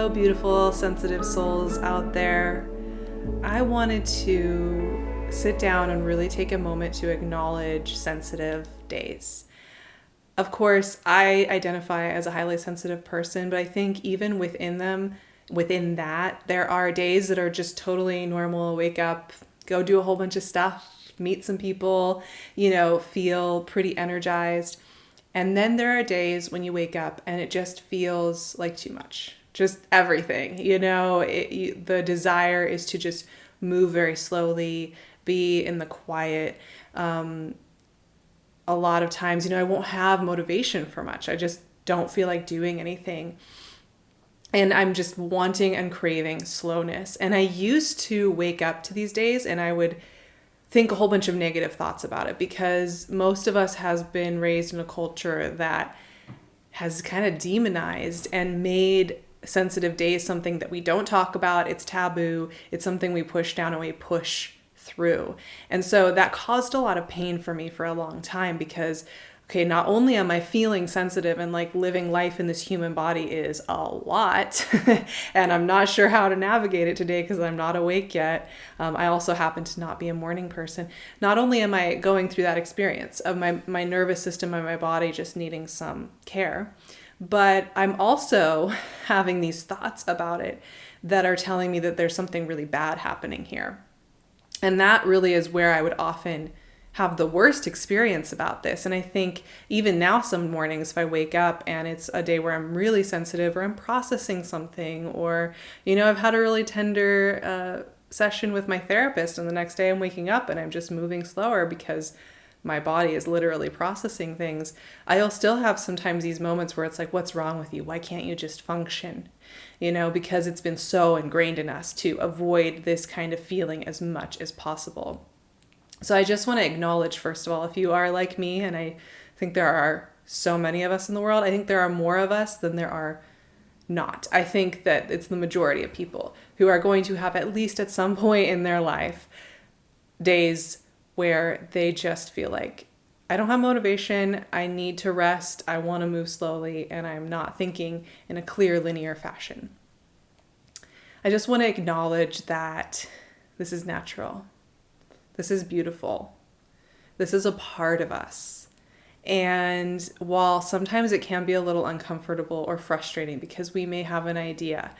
Hello, beautiful, sensitive souls out there. I wanted to sit down and really take a moment to acknowledge sensitive days. Of course, I identify as a highly sensitive person, but I think even within that, there are days that are just totally normal. Wake up, go do a whole bunch of stuff, meet some people, feel pretty energized. And then there are days when you wake up and it just feels like too much. Just everything, the desire is to just move very slowly, be in the quiet. A lot of times, I won't have motivation for much. I just don't feel like doing anything. And I'm just wanting and craving slowness. And I used to wake up to these days and I would think a whole bunch of negative thoughts about it, because most of us has been raised in a culture that has kind of demonized and made sensitive days something that we don't talk about. It's taboo. It's something we push down and we push through. And so that caused a lot of pain for me for a long time, because not only am I feeling sensitive and like living life in this human body is a lot, and I'm not sure how to navigate it today because I'm not awake yet. I also happen to not be a morning person. Not only am I going through that experience of my nervous system and my body just needing some care, but I'm also having these thoughts about it that are telling me that there's something really bad happening here. And that really is where I would often have the worst experience about this. And I think even now, some mornings, if I wake up and it's a day where I'm really sensitive or I'm processing something, or, I've had a really tender session with my therapist, and the next day I'm waking up and I'm just moving slower because my body is literally processing things, I'll still have sometimes these moments where it's like, what's wrong with you? Why can't you just function? Because it's been so ingrained in us to avoid this kind of feeling as much as possible. So I just want to acknowledge, first of all, if you are like me, and I think there are so many of us in the world, I think there are more of us than there are not. I think that it's the majority of people who are going to have, at least at some point in their life, days where they just feel like, I don't have motivation, I need to rest, I want to move slowly, and I'm not thinking in a clear, linear fashion. I just want to acknowledge that this is natural. This is beautiful. This is a part of us. And while sometimes it can be a little uncomfortable or frustrating because we may have an idea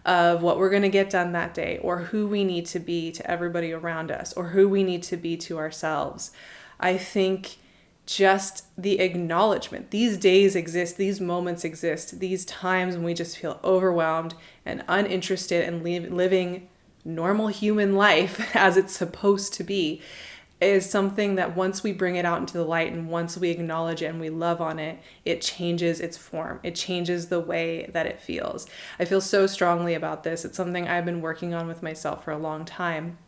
of what we're going to get done that day, or who we need to be to everybody around us, or who we need to be to ourselves, I think just the acknowledgement, these days exist, these moments exist, these times when we just feel overwhelmed and uninterested in living normal human life as it's supposed to be, is something that once we bring it out into the light and once we acknowledge it and we love on it, it changes its form. It changes the way that it feels. I feel so strongly about this. It's something I've been working on with myself for a long time.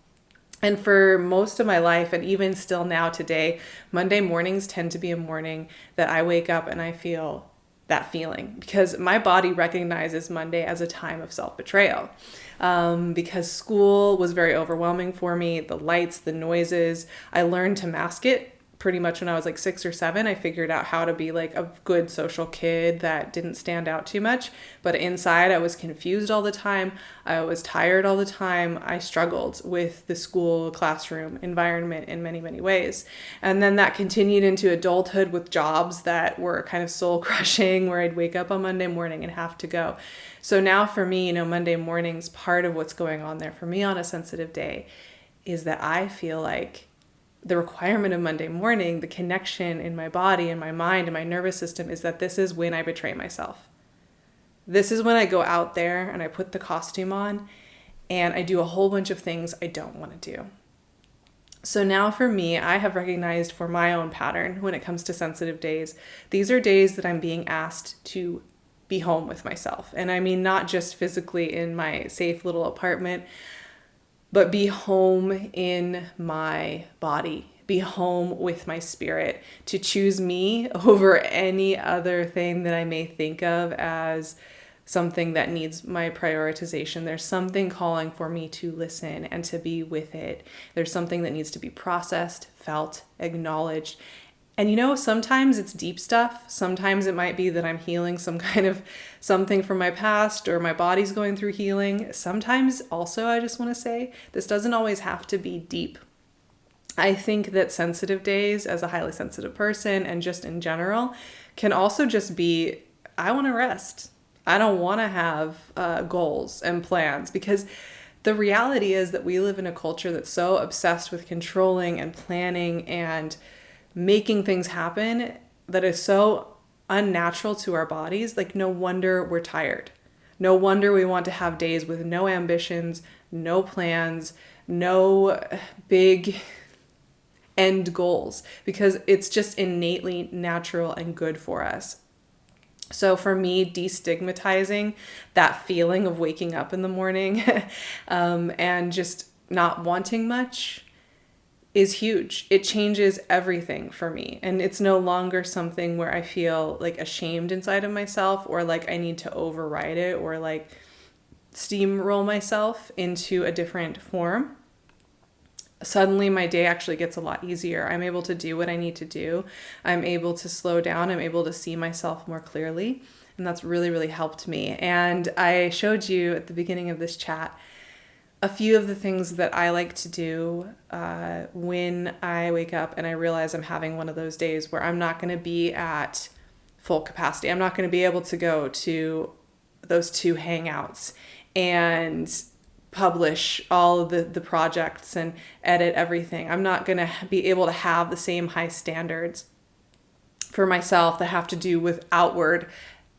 And for most of my life, and even still now today, Monday mornings tend to be a morning that I wake up and I feel that feeling, because my body recognizes Monday as a time of self-betrayal. Because school was very overwhelming for me, the lights, the noises, I learned to mask it pretty much when I was like 6 or 7. I figured out how to be like a good social kid that didn't stand out too much, but inside I was confused all the time. I was tired all the time. I struggled with the school classroom environment in many, many ways. And then that continued into adulthood with jobs that were kind of soul crushing, where I'd wake up on Monday morning and have to go. So now for me, Monday mornings, part of what's going on there for me on a sensitive day is that I feel like the requirement of Monday morning, the connection in my body and my mind and my nervous system, is that this is when I betray myself. This is when I go out there and I put the costume on and I do a whole bunch of things I don't want to do. So now for me, I have recognized for my own pattern when it comes to sensitive days, these are days that I'm being asked to be home with myself. And I mean, not just physically in my safe little apartment, but be home in my body, be home with my spirit, to choose me over any other thing that I may think of as something that needs my prioritization. There's something calling for me to listen and to be with it. There's something that needs to be processed, felt, acknowledged. And sometimes it's deep stuff. Sometimes it might be that I'm healing some kind of something from my past, or my body's going through healing. Sometimes also, I just want to say, this doesn't always have to be deep. I think that sensitive days, as a highly sensitive person and just in general, can also just be, I want to rest. I don't want to have goals and plans, because the reality is that we live in a culture that's so obsessed with controlling and planning and making things happen that is so unnatural to our bodies. Like, no wonder we're tired. No wonder we want to have days with no ambitions, no plans, no big end goals, because it's just innately natural and good for us. So for me, destigmatizing that feeling of waking up in the morning and just not wanting much is huge. It changes everything for me. And it's no longer something where I feel like ashamed inside of myself, or like I need to override it, or like steamroll myself into a different form. Suddenly my day actually gets a lot easier. I'm able to do what I need to do. I'm able to slow down. I'm able to see myself more clearly. And that's really, really helped me. And I showed you at the beginning of this chat a few of the things that I like to do when I wake up and I realize I'm having one of those days where I'm not going to be at full capacity. I'm not going to be able to go to those 2 hangouts and publish all of the projects and edit everything. I'm not going to be able to have the same high standards for myself that have to do with outward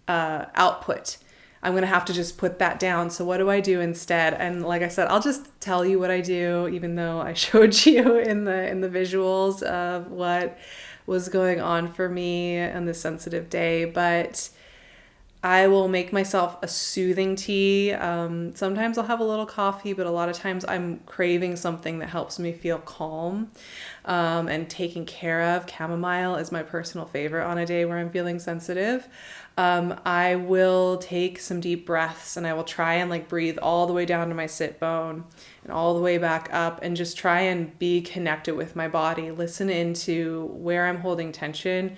output. I'm going to have to just put that down. So what do I do instead? And like I said, I'll just tell you what I do, even though I showed you in the visuals of what was going on for me on this sensitive day. But I will make myself a soothing tea. Sometimes I'll have a little coffee, but a lot of times I'm craving something that helps me feel calm and taken care of. Chamomile is my personal favorite on a day where I'm feeling sensitive. I will take some deep breaths, and I will try and like breathe all the way down to my sit bone and all the way back up, and just try and be connected with my body. Listen into where I'm holding tension.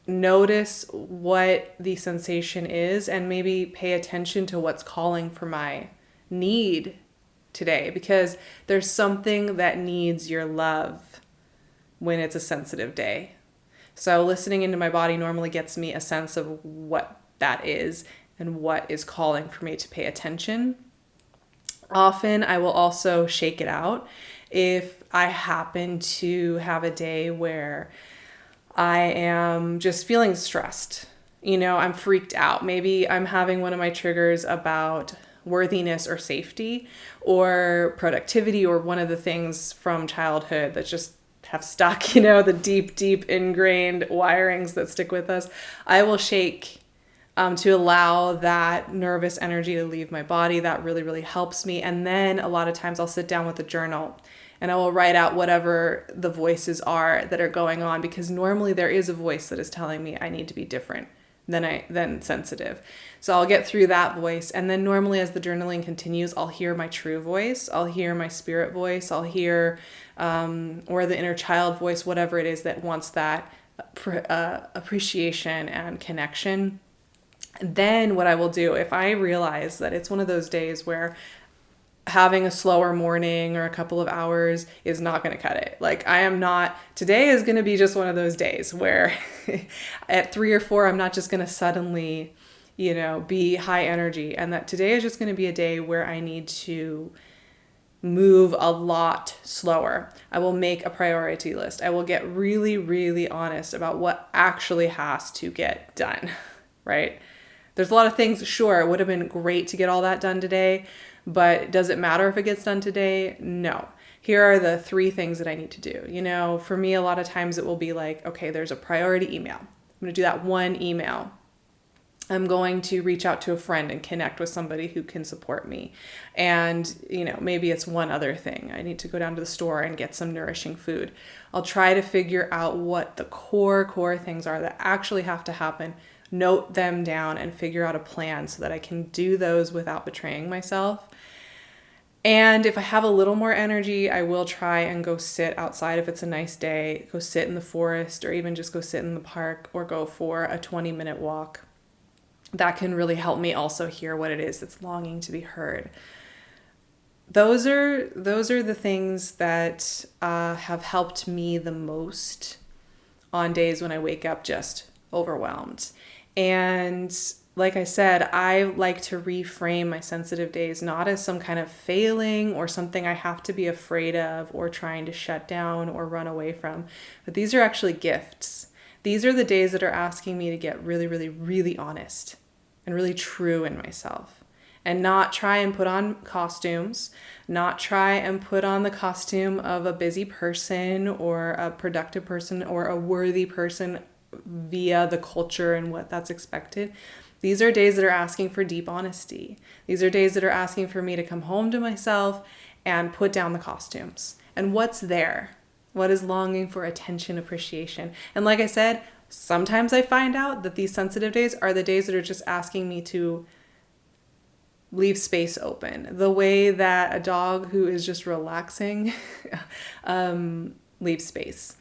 Notice what the sensation is, and maybe pay attention to what's calling for my need today, because there's something that needs your love when it's a sensitive day. So listening into my body normally gets me a sense of what that is and what is calling for me to pay attention. Often I will also shake it out if I happen to have a day where I am just feeling stressed. I'm freaked out. Maybe I'm having one of my triggers about worthiness or safety or productivity, or one of the things from childhood that just have stuck, the deep ingrained wirings that stick with us. I will shake to allow that nervous energy to leave my body. That really, really helps me. And then a lot of times I'll sit down with a journal and I will write out whatever the voices are that are going on, because normally there is a voice that is telling me I need to be different than sensitive. So I'll get through that voice. And then normally as the journaling continues, I'll hear my true voice. I'll hear my spirit voice. I'll hear, or the inner child voice, whatever it is that wants that appreciation and connection. Then what I will do, if I realize that it's one of those days where having a slower morning or a couple of hours is not going to cut it. Like, today is going to be just one of those days where at 3 or 4, I'm not just going to suddenly, be high energy. And that today is just going to be a day where I need to move a lot slower. I will make a priority list. I will get really, really honest about what actually has to get done, right? There's a lot of things, sure, it would have been great to get all that done today, but does it matter if it gets done today? No. Here are the 3 things that I need to do. For me, a lot of times it will be like, okay, there's a priority email. I'm going to do that one email. I'm going to reach out to a friend and connect with somebody who can support me. And, maybe it's one other thing. I need to go down to the store and get some nourishing food. I'll try to figure out what the core things are that actually have to happen, note them down, and figure out a plan so that I can do those without betraying myself. And if I have a little more energy, I will try and go sit outside if it's a nice day, go sit in the forest, or even just go sit in the park, or go for a 20-minute walk. That can really help me also hear what it is that's longing to be heard. Those are the things that have helped me the most on days when I wake up just overwhelmed. And like I said, I like to reframe my sensitive days not as some kind of failing or something I have to be afraid of or trying to shut down or run away from, but these are actually gifts. These are the days that are asking me to get really, really, really honest and really true in myself, and not try and put on costumes, not try and put on the costume of a busy person or a productive person or a worthy person via the culture and what that's expected. These are days that are asking for deep honesty. These are days that are asking for me to come home to myself and put down the costumes. And what's there? What is longing for attention, appreciation? And like I said, sometimes I find out that these sensitive days are the days that are just asking me to leave space open. The way that a dog who is just relaxing leaves space.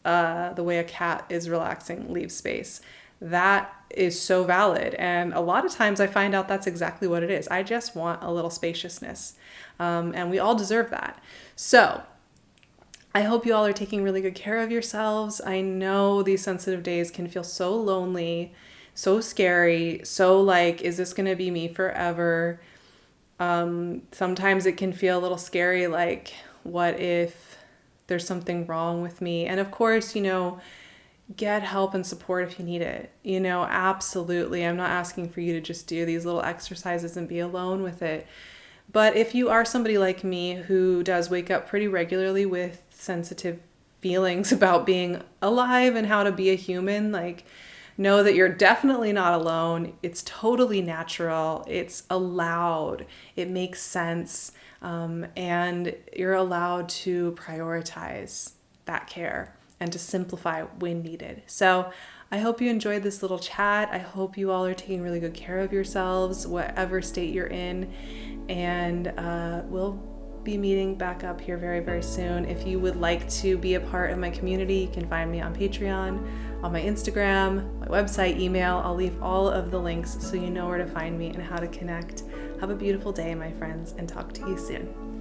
The way a cat is relaxing leaves space. That is so valid. And a lot of times I find out that's exactly what it is. I just want a little spaciousness. And we all deserve that. So I hope you all are taking really good care of yourselves. I know these sensitive days can feel so lonely, so scary, so like, is this going to be me forever? Sometimes it can feel a little scary, like, what if there's something wrong with me? And of course, get help and support if you need it. Absolutely. I'm not asking for you to just do these little exercises and be alone with it. But if you are somebody like me who does wake up pretty regularly with sensitive feelings about being alive and how to be a human, know that you're definitely not alone. It's totally natural. It's allowed. It makes sense. And you're allowed to prioritize that care and to simplify when needed. So I hope you enjoyed this little chat. I hope you all are taking really good care of yourselves, whatever state you're in. And we'll be meeting back up here very, very soon. If you would like to be a part of my community, you can find me on Patreon, on my Instagram, my website, email. I'll leave all of the links so you know where to find me and how to connect. Have a beautiful day, my friends, and talk to you soon.